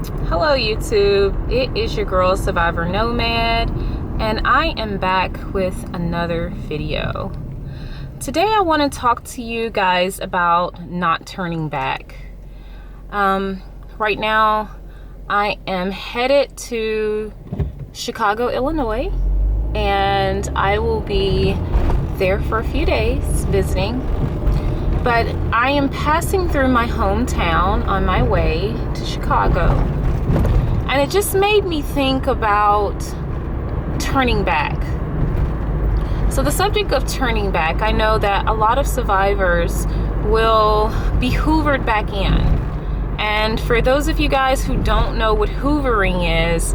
Hello YouTube, it is your girl Survivor Nomad, and I am back with another video. Today I want to talk to you guys about not turning back. Right now I am headed to Chicago, Illinois, and I will be there for a few days visiting. But I am passing through my hometown on my way to Chicago. And it just made me think about turning back. So the subject of turning back, I know that a lot of survivors will be hoovered back in. And for those of you guys who don't know what hoovering is,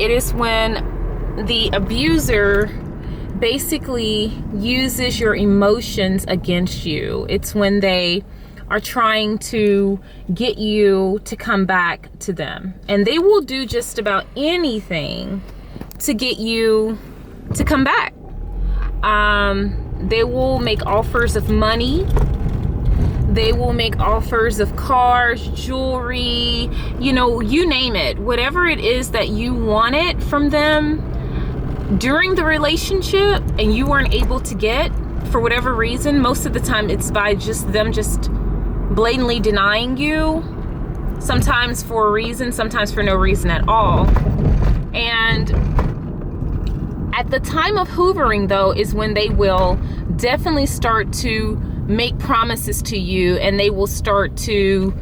it is when the abuser basically uses your emotions against you. It's when they are trying to get you to come back to them. And they will do just about anything to get you to come back. They will make offers of money. They will make offers of cars, jewelry, you name it. Whatever it is that you wanted from them during the relationship and you weren't able to get for whatever reason. Most of the time it's by them blatantly denying you, sometimes for a reason, sometimes for no reason at all. And at the time of hoovering, though, is when they will definitely start to make promises to you, and they will start to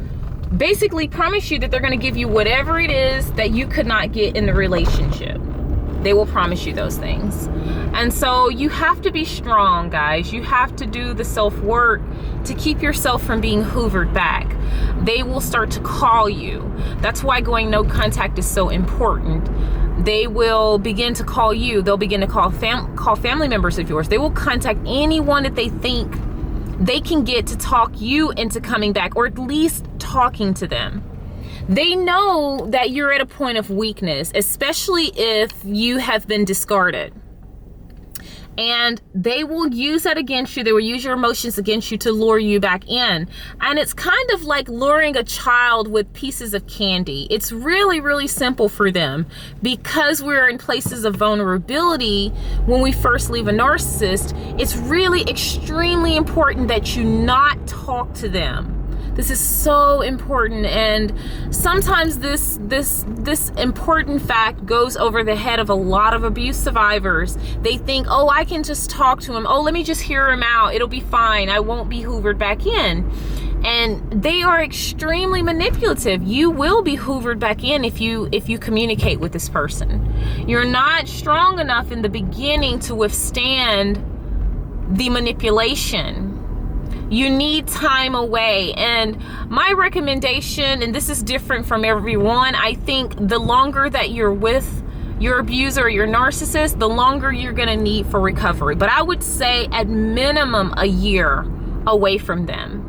basically promise you that they're going to give you whatever it is that you could not get in the relationship. They will promise you those things. And so you have to be strong, guys. You have to do the self-work to keep yourself from being hoovered back. They will start to call you. That's why going no contact is so important. They will begin to call you. They'll begin to call family members of yours. They will contact anyone that they think they can get to talk you into coming back, or at least talking to them. They know that you're at a point of weakness, especially if you have been discarded. And they will use that against you. They will use your emotions against you to lure you back in. And it's kind of like luring a child with pieces of candy. It's really, really simple for them, because we're in places of vulnerability when we first leave a narcissist. It's really extremely important that you not talk to them. This is so important, and sometimes this important fact goes over the head of a lot of abuse survivors. They think, oh, I can just talk to him. Oh, let me just hear him out. It'll be fine. I won't be hoovered back in. And they are extremely manipulative. You will be hoovered back in if you communicate with this person. You're not strong enough in the beginning to withstand the manipulation. You need time away. And my recommendation, and this is different from everyone, I think the longer that you're with your abuser or your narcissist, the longer you're gonna need for recovery. But I would say at minimum a year away from them.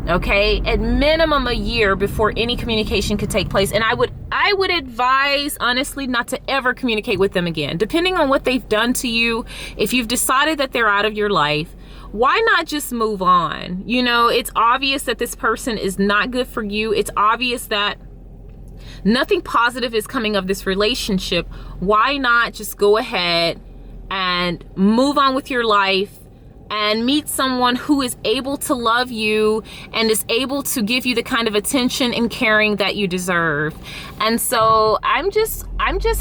Okay, at minimum a year before any communication could take place. And I would advise, honestly, not to ever communicate with them again. Depending on what they've done to you, if you've decided that they're out of your life, why not just move on? It's obvious that this person is not good for you. It's obvious that nothing positive is coming of this relationship. Why not just go ahead and move on with your life and meet someone who is able to love you and is able to give you the kind of attention and caring that you deserve. And so I'm just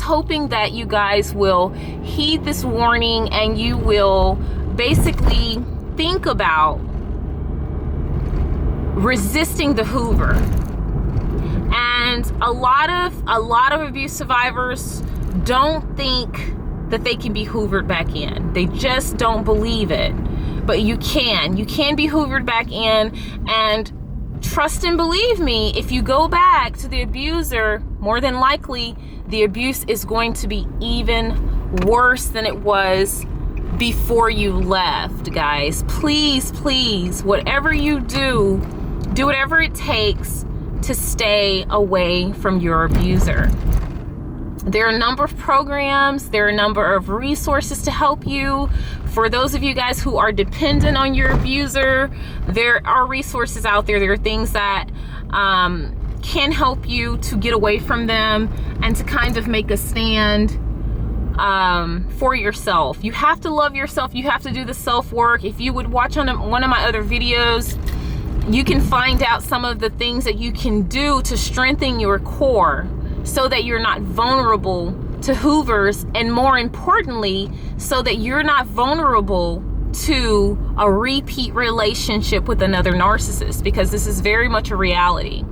hoping that you guys will heed this warning, and you will basically think about resisting the hoover. And a lot of abuse survivors don't think that they can be hoovered back in. They just don't believe it. But you can be hoovered back in, and trust and believe me, if you go back to the abuser, more than likely the abuse is going to be even worse than it was before you left, guys. Please, whatever you do whatever it takes to stay away from your abuser. There are a number of programs, there are a number of resources to help you. For those of you guys who are dependent on your abuser, there are resources out there. There are things that can help you to get away from them and to kind of make a stand for yourself. You have to love yourself. You have to do the self-work. If you would watch on one of my other videos, you can find out some of the things that you can do to strengthen your core so that you're not vulnerable to Hoovers, and more importantly, so that you're not vulnerable to a repeat relationship with another narcissist, because this is very much a reality.